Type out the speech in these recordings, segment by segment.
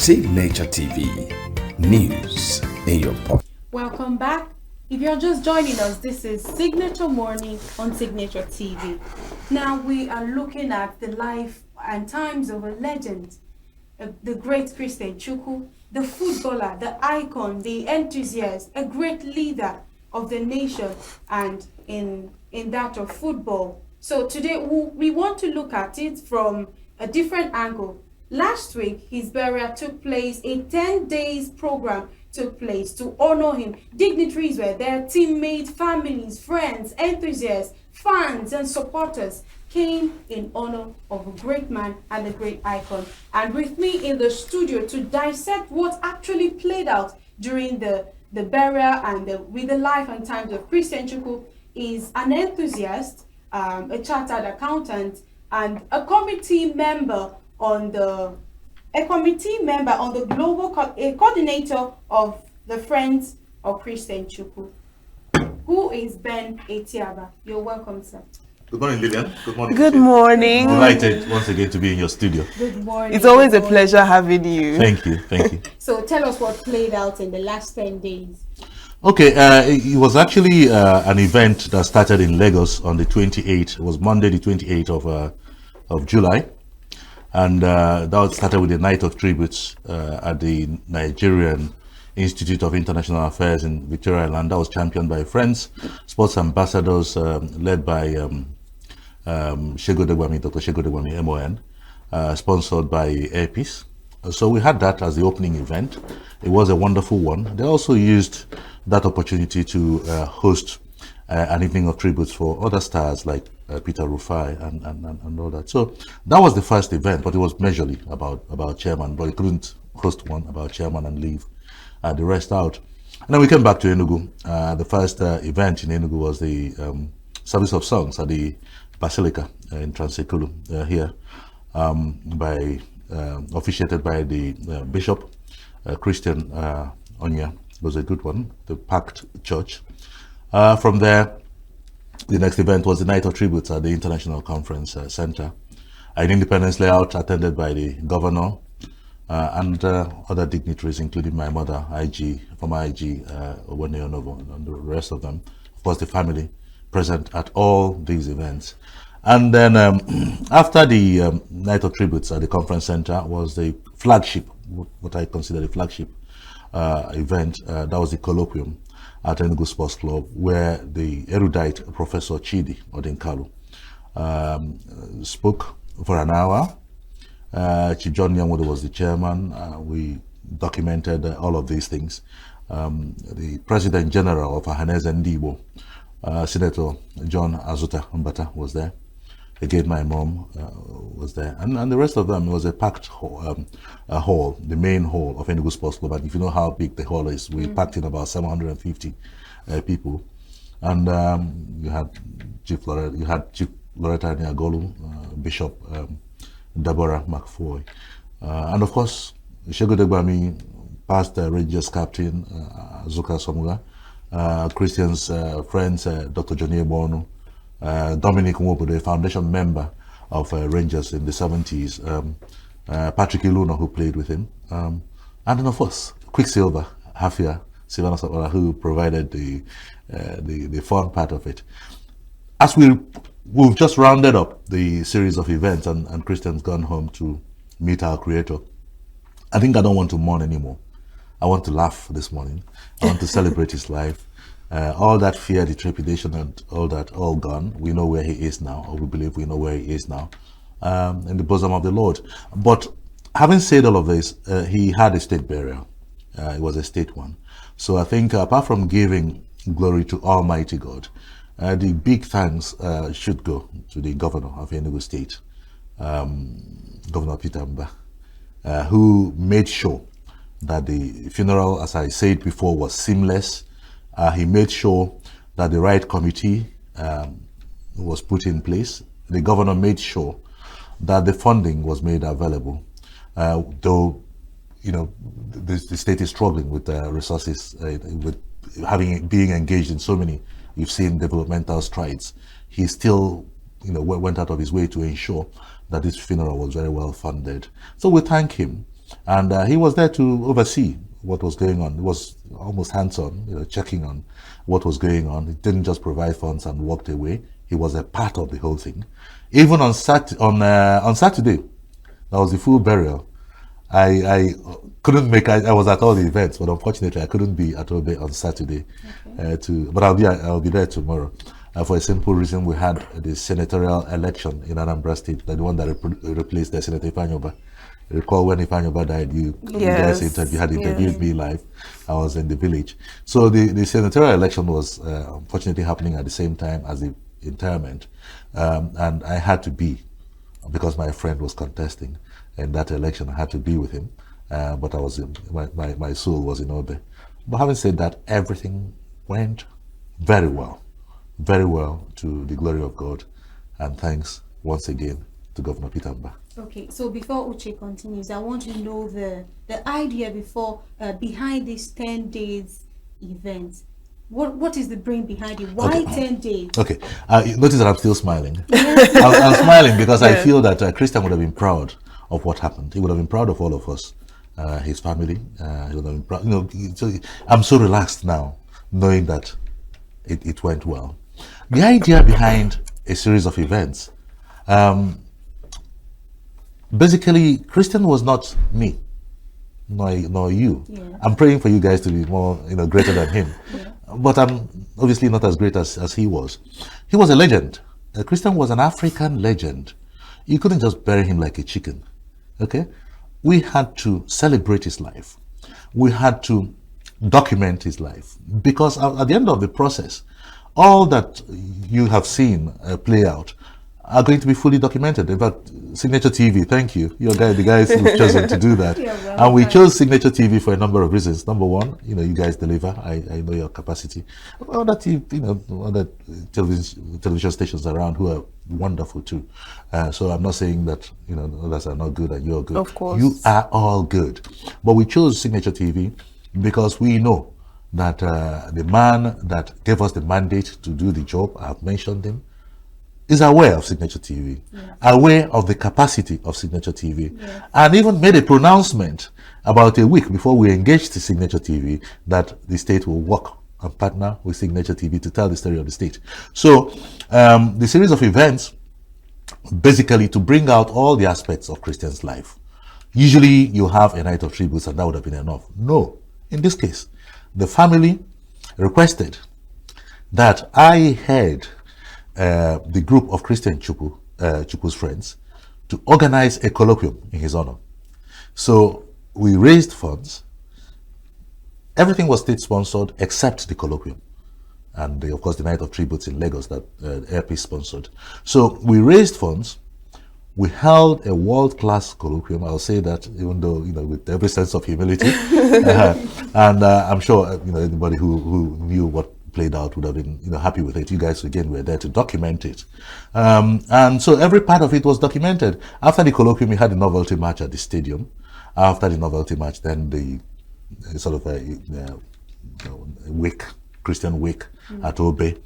Signature TV, news in your pocket. Welcome back. If you're just joining us, this is Signature Morning on Signature TV. Now we are looking at the life and times of a legend, the great Christian Chukwu, the footballer, the icon, the enthusiast, a great leader of the nation and in that of football. So today we want to look at it from a different angle. Last week, his burial took place. A 10 days program took place to honor him. Dignitaries were there, teammates, families, friends, enthusiasts, fans, and supporters came in honor of a great man and a great icon. And with me in the studio to dissect what actually played out during the burial and with the life and times of Christian Chukwu is an enthusiast, a chartered accountant, and a committee member on the global coordinator of the Friends of Christian Chukwu, who is Ben Etiaba. You're welcome, sir. Good morning, Lillian. Good morning. Good morning. Delighted once again to be in your studio. Good morning. It's always a pleasure having you. Thank you. So tell us what played out in the last 10 days. Okay, it was actually an event that started in Lagos on the 28th. It was Monday, the 28th of July. And that started with the Night of Tributes at the Nigerian Institute of International Affairs in Victoria Island. That was championed by Friends, sports ambassadors led by Shegodegwami, Dr. Shegodegwami, MON, sponsored by Airpeace. So we had that as the opening event. It was a wonderful one. They also used that opportunity to host an evening of tributes for other stars like Peter Rufai and all that. So that was the first event, but it was majorly about chairman, but he couldn't host one about chairman and leave the rest out. And then we came back to Enugu. The first event in Enugu was the service of songs at the Basilica in Transekulu here, officiated by the Bishop Christian Onya. It was a good one, the packed church. From there, the next event was the Night of Tributes at the International Conference Center, an Independence layout attended by the governor and other dignitaries, including my mother, former IG, Owene Onovo, and the rest of them. Of course, the family present at all these events. And then after the Night of Tributes at the conference center was the flagship, what I consider the flagship event. That was the colloquium at Enugu Sports Club, where the erudite Professor Chidi Odinkalu spoke for an hour. Chief John Nyamodo was the chairman. We documented all of these things. The President General of Ahaneze Ndibo, Senator John Azuta Mbata, was there. Again, my mom was there, and the rest of them. It was a packed hall, the main hall of Enugu Sports Club. And if you know how big the hall is, we packed in about 750 people. And you had Chief Loretta Niagolu, Bishop Deborah McFoy, and of course Shegodegwami, past Rangers captain Zuka Somuga, Christian's friends Dr. Johnny Bono, Dominic Nwobodo, foundation member of Rangers in the 70s, Patrick Iluna, who played with him, and then of course Quicksilver, Hafia, Silvana Sabara, who provided the fun part of it. As we've just rounded up the series of events and Christian's gone home to meet our creator, I think I don't want to mourn anymore. I want to laugh this morning. I want to celebrate his life. All that fear, the trepidation, and all that, all gone. We know where he is now, or we believe we know where he is now, in the bosom of the Lord. But having said all of this, he had a state burial. It was a state one. So I think apart from giving glory to Almighty God, the big thanks should go to the governor of Enugu State, Governor Peter Mba, who made sure that the funeral, as I said before, was seamless. He made sure that the right committee was put in place. The governor made sure that the funding was made available, though the state is struggling with resources, with being engaged in so many. You've seen developmental strides. He still, went out of his way to ensure that this funeral was very well funded. So we thank him. And he was there to oversee what was going on. He was almost hands-on, checking on what was going on. He didn't just provide funds and walked away. He was a part of the whole thing. Even on Saturday, that was the full burial. I couldn't make. I was at all the events, but unfortunately, I couldn't be at Obe on Saturday. But I'll be there tomorrow. For a simple reason, we had the senatorial election in Anambra State, the one that replaced the Senator Ifanyoba. Recall when Ifanyoba died, you guys had interviewed me live. I was in the village. So the senatorial election was unfortunately happening at the same time as the interment, and I had to be, because my friend was contesting in that election. I had to be with him, but I was my soul was in Obe. But having said that, everything went very well to the glory of God, and thanks once again to Governor Peter Mba. Okay, so before Uche continues, I want to know the idea behind this 10 days event. What is the brain behind it? Why 10 days? Okay, notice that I'm still smiling. I'm smiling because I feel that Christian would have been proud of what happened. He would have been proud of all of us, his family. He would have been proud. So I'm so relaxed now, knowing that it went well. The idea behind a series of events, basically, Christian was not me, nor you. Yeah. I'm praying for you guys to be more, greater than him. Yeah. But I'm obviously not as great as he was. He was a legend. Christian was an African legend. You couldn't just bury him like a chicken. Okay? We had to celebrate his life. We had to document his life, because at the end of the process, all that you have seen play out are going to be fully documented. In fact, Signature TV, thank you. You're the guys who've chosen to do that. And we chose Signature TV for a number of reasons. Number one, you guys deliver. I know your capacity. Other television stations around who are wonderful too. So I'm not saying that others are not good and you're good. Of course. You are all good. But we chose Signature TV because we know that the man that gave us the mandate to do the job, I've mentioned him, is aware of Signature TV, aware of the capacity of Signature TV, and even made a pronouncement about a week before we engaged the Signature TV that the state will work and partner with Signature TV to tell the story of the state. So the series of events, basically to bring out all the aspects of Christian's life. Usually you have a night of tributes and that would have been enough. No, in this case, the family requested that I head the group of Christian Chukwu's friends to organize a colloquium in his honor. So we raised funds. Everything was state sponsored except the colloquium. And of course the night of tributes in Lagos that Airpeace sponsored. So we raised funds. We held a world-class colloquium. I'll say that, even though, with every sense of humility. And I'm sure, anybody who knew what played out would have been, happy with it. You guys, again, were there to document it. And so every part of it was documented. After the colloquium, we had a novelty match at the stadium. After the novelty match, then the sort of a wake, Christian wake at Obe.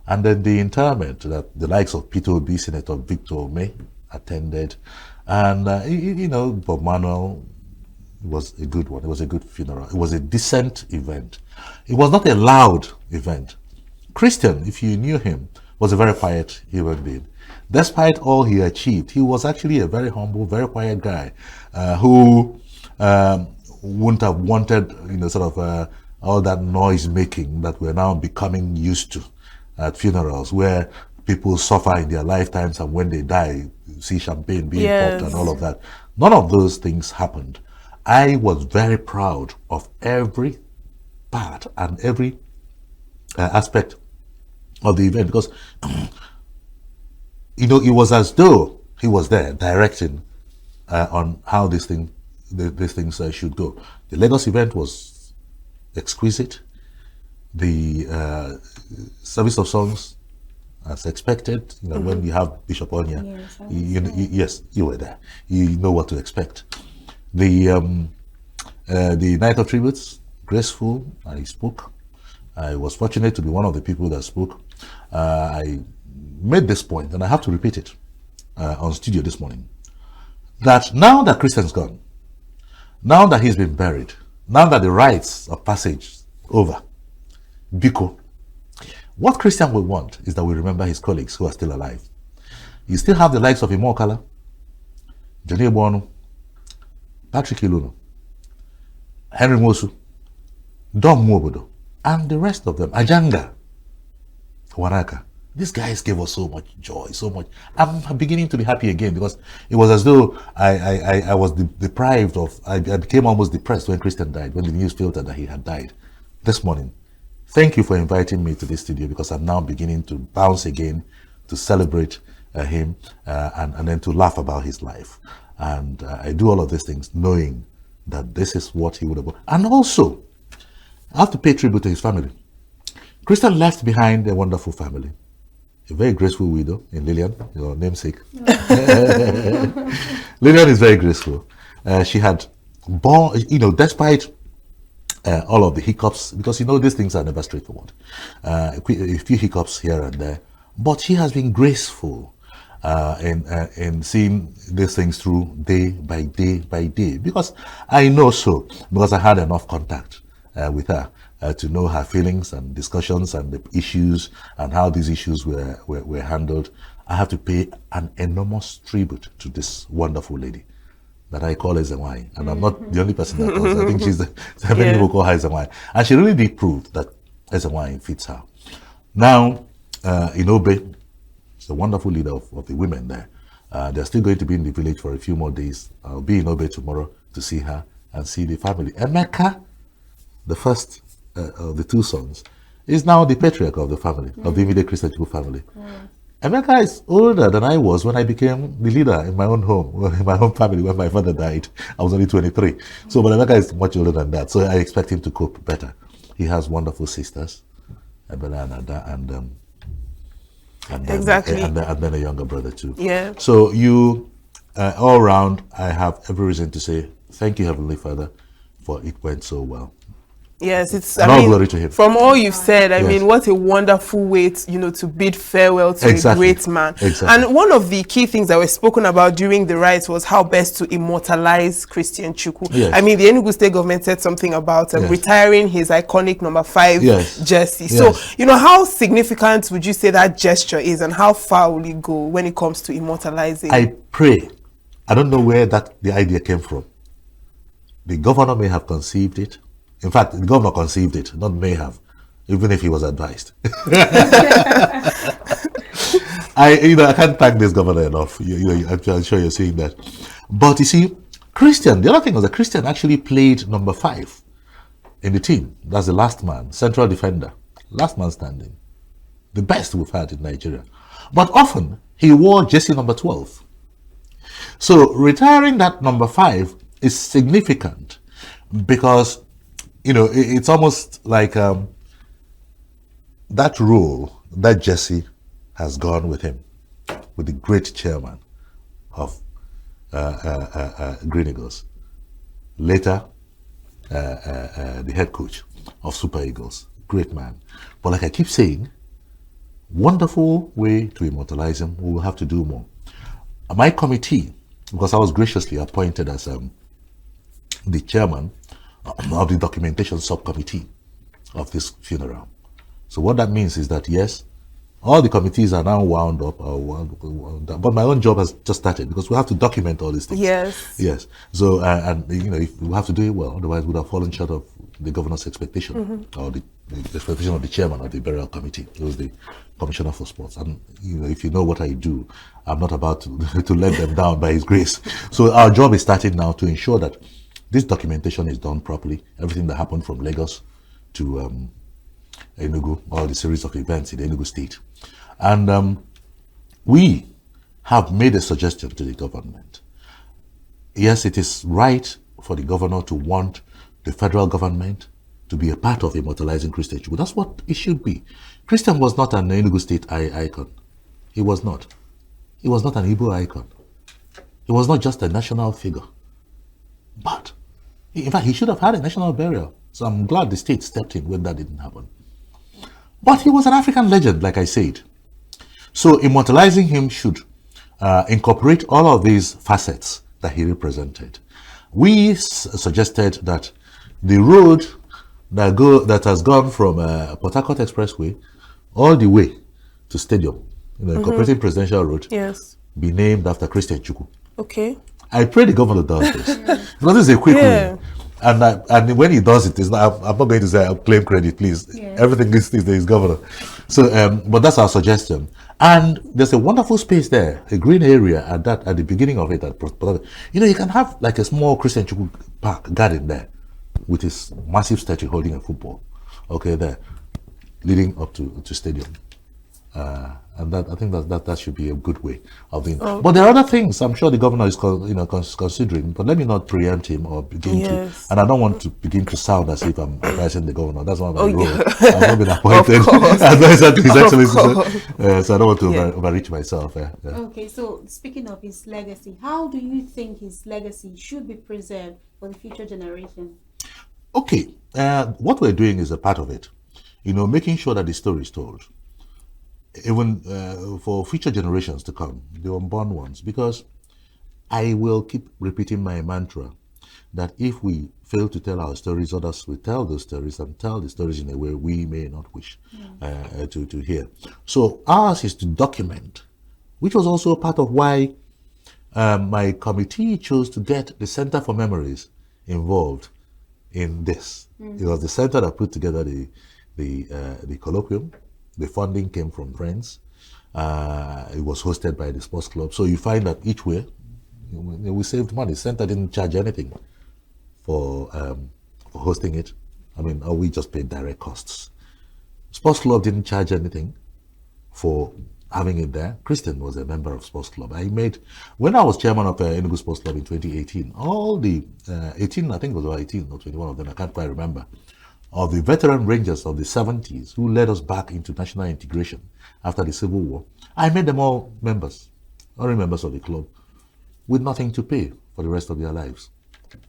And then the interment that the likes of Peter Obi, Senator Victor Ome, attended, and Bob Manuel was a good one. It was a good funeral. It was a decent event. It was not a loud event. Christian, if you knew him, was a very quiet human being. Despite all he achieved, he was actually a very humble, very quiet guy who wouldn't have wanted, all that noise making that we're now becoming used to at funerals, where people suffer in their lifetimes, and when they die, you see champagne being popped and all of that. None of those things happened. I was very proud of every part and every aspect of the event, because it was as though he was there directing on how these things should go. The Lagos event was exquisite. The service of songs, as expected, when you have Bishop Onya, yes, you were there. You know what to expect. The night of tributes, graceful, and he spoke. I was fortunate to be one of the people that spoke. I made this point, and I have to repeat it on studio this morning, that now that Christian's gone, Now that he's been buried, now that the rites of passage over, Biko, what Christian will want is that we remember his colleagues who are still alive. You still have the likes of Imokala, Johnny Bono, Patrick Iluno, Henry Mosu, Dom Mwobodo, and the rest of them, Ajanga, Waraka. These guys gave us so much joy, so much. I'm beginning to be happy again because it was as though I was deprived of, I became almost depressed when Christian died, when the news filtered that he had died this morning. Thank you for inviting me to this studio because I'm now beginning to bounce again, to celebrate him and then to laugh about his life. And I do all of these things knowing that this is what he would have done. And also, I have to pay tribute to his family. Christian left behind a wonderful family. A very graceful widow in Lillian, your namesake. Lillian is very graceful. She had born, despite all of the hiccups, because these things are never straightforward. A few hiccups here and there, but she has been graceful in seeing these things through day by day by day. Because I know so, because I had enough contact with her. To know her feelings and discussions and the issues and how these issues were handled. I have to pay an enormous tribute to this wonderful lady that I call Ezewai. And I'm not the only person that calls her. I think she's many people call her Ezewai. And she really did prove that Ezewai fits her. Now, in Obe, she's a wonderful leader of the women there. They're still going to be in the village for a few more days. I'll be in Obe tomorrow to see her and see the family. Emeka, the first of the two sons, is now the patriarch of the family, of the immediate Christian Chukwu family. Emeka is older than I was when I became the leader in my own home, in my own family when my father died. I was only 23. So, but Emeka is much older than that. So I expect him to cope better. He has wonderful sisters, Ebela and Ada, and then a younger brother too. Yeah. So you, all round, I have every reason to say thank you, Heavenly Father, for it went so well. Yes, it's all glory to him. From all you've said, I mean, what a wonderful way to bid farewell to a great man. Exactly. And one of the key things that were spoken about during the rites was how best to immortalize Christian Chukwu. Yes. I mean, the Enugu State government said something about retiring his iconic number 5 jersey. Yes. So, how significant would you say that gesture is, and how far will it go when it comes to immortalizing? I pray. I don't know where the idea came from. The governor may have conceived it. In fact, the governor conceived it, not may have, even if he was advised. I can't thank this governor enough. I'm sure you're seeing that. But you see, Christian, the other thing was that Christian actually played number 5 in the team. That's the last man, central defender, last man standing. The best we've had in Nigeria. But often, he wore jersey number 12. So retiring that number 5 is significant because it's almost like that role, that jersey has gone with him, with the great chairman of Green Eagles. Later, the head coach of Super Eagles. Great man. But like I keep saying, wonderful way to immortalize him. We will have to do more. My committee, because I was graciously appointed as the chairman of the documentation subcommittee of this funeral. So what that means is that yes, all the committees are now wound up, but my own job has just started because we have to document all these things. Yes. So if we have to do it well, otherwise we would have fallen short of the governor's expectation or the expectation of the chairman of the burial committee, who is the commissioner for sports. And if you know what I do, I'm not about to let them down by his grace. So our job is starting now to ensure that this documentation is done properly. Everything that happened from Lagos to Enugu, all the series of events in Enugu State. And we have made a suggestion to the government. Yes, it is right for the governor to want the federal government to be a part of immortalizing Christian Chukwu. That's what it should be. Christian was not an Enugu State icon. He was not. He was not an Igbo icon. He was not just a national figure. But, in fact, he should have had a national burial. So I'm glad the state stepped in when that didn't happen. But he was an African legend, like I said. So immortalizing him should incorporate all of these facets that he represented. We suggested that the road that has gone from Port Harcourt Expressway all the way to Stadium, Cooperative Presidential Road, Yes. be named after Christian Chukwu. Okay. I pray the governor does this. Because this is a quick win. And when he does it, it's not, I'm not going to say I'll claim credit, please. Yes. Everything is governor. So, but that's our suggestion. And there's a wonderful space there, a green area at the beginning of it. You can have like a small Christian Chukwu park garden there with his massive statue holding a football. Okay, there, leading up to stadium. And I think that should be a good way of doing. Oh. But there are other things I'm sure the governor is considering. But let me not preempt him or begin to. And I don't want to begin to sound as if I'm advising the governor. That's not my role. I've not been appointed advisor to His Excellency, so I don't want to overreach myself. Okay, so speaking of his legacy, how do you think his legacy should be preserved for the future generation? Okay, what we're doing is a part of it. Making sure that the story is told. Even for future generations to come, the unborn ones, because I will keep repeating my mantra that if we fail to tell our stories, others will tell those stories and tell the stories in a way we may not wish to hear. So ours is to document, which was also part of why my committee chose to get the Center for Memories involved in this. It was the center that put together the colloquium. The funding came from friends. It was hosted by the sports club. So you find that each way, we saved money. Center didn't charge anything for hosting it. We just paid direct costs. Sports club didn't charge anything for having it there. Christian was a member of sports club. When I was chairman of Enugu Sports Club in 2018, all the 18, I think it was about 18 or 21 of them, I can't quite remember, of the veteran rangers of the 70s who led us back into national integration after the Civil War, I made them all members, honorary members of the club, with nothing to pay for the rest of their lives,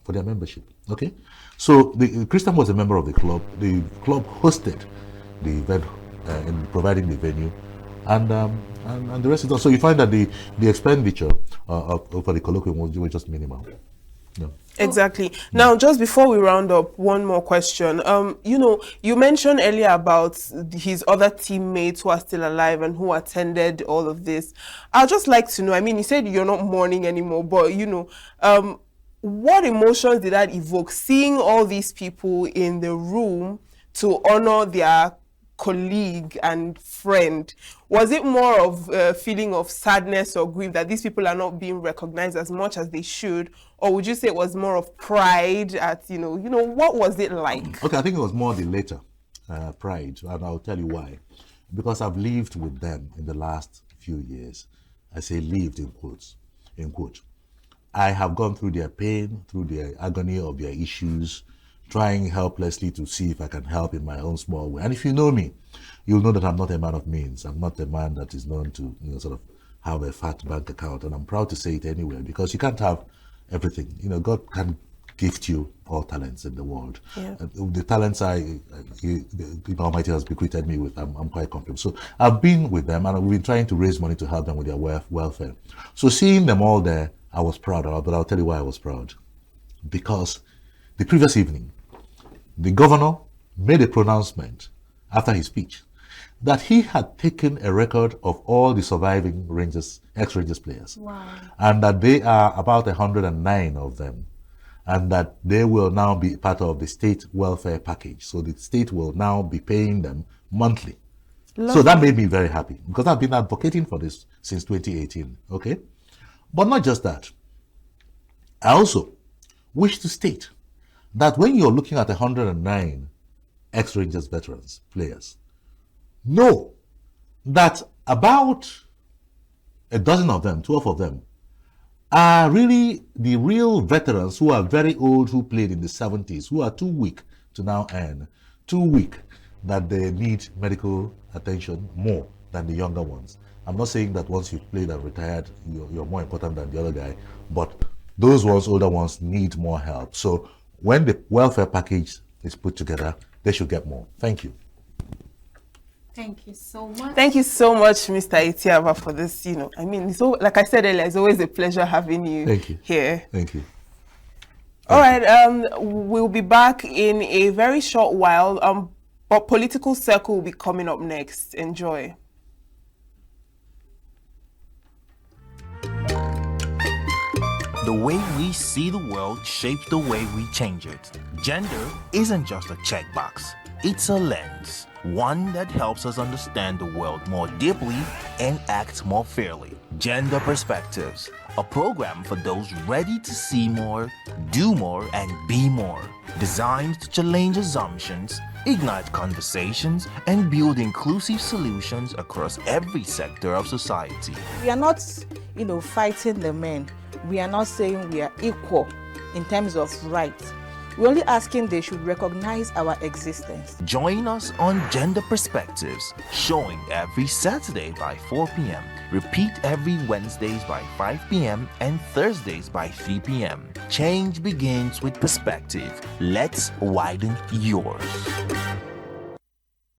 for their membership. Okay? So the Christian was a member of the club. The club hosted the event in providing the venue, and the rest is done. So you find that the expenditure for the colloquium was just minimal. Yeah. Exactly. Now, just before we round up, one more question. You mentioned earlier about his other teammates who are still alive and who attended all of this. I'd just like to know, you said you're not mourning anymore, but, what emotions did that evoke, seeing all these people in the room to honor their colleague and friend? Was it more of a feeling of sadness or grief that these people are not being recognized as much as they should? Or would you say it was more of pride at, what was it like? Okay, I think it was more the latter, pride, and I'll tell you why. Because I've lived with them in the last few years. I say lived in quotes, I have gone through their pain, through their agony of their issues, trying helplessly to see if I can help in my own small way. And if you know me, you'll know that I'm not a man of means. I'm not a man that is known to, sort of have a fat bank account. And I'm proud to say it anyway, because you can't have everything. God can gift you all talents in the world. Yeah. The talents the Almighty has bequeathed me with, I'm quite confident. So I've been with them, and we've been trying to raise money to help them with their welfare. So seeing them all there, I was proud. But I'll tell you why I was proud. Because the previous evening, the governor made a pronouncement after his speech that he had taken a record of all the surviving ex-Rangers players. Wow. And that they are about 109 of them, and that they will now be part of the state welfare package. So the state will now be paying them monthly. Lovely. So that made me very happy, because I've been advocating for this since 2018. Okay? But not just that. I also wish to state that when you're looking at 109 ex-Rangers veterans players, know that about a dozen of them, 12 of them, are really the real veterans who are very old, who played in the 70s, who are too weak to now earn, too weak that they need medical attention more than the younger ones. I'm not saying that once you've played and retired, you're more important than the other guy, but those ones, older ones, need more help. So when the welfare package is put together, they should get more. Thank you. Thank you so much. Thank you so much, Mr. Itiaba, for this. Like I said earlier, it's always a pleasure having you, Thank you here. Thank you. All right, we'll be back in a very short while, but Political Circle will be coming up next. Enjoy. The way we see the world shapes the way we change it. Gender isn't just a checkbox, it's a lens, one that helps us understand the world more deeply and act more fairly. Gender Perspectives, a program for those ready to see more, do more, and be more. Designed to challenge assumptions, ignite conversations, and build inclusive solutions across every sector of society. We are not, fighting the men. We are not saying we are equal in terms of rights. We're only asking they should recognize our existence. Join us on Gender Perspectives, showing every Saturday by 4 p.m. Repeat every Wednesdays by 5 p.m. and Thursdays by 3 p.m. Change begins with perspective. Let's widen yours.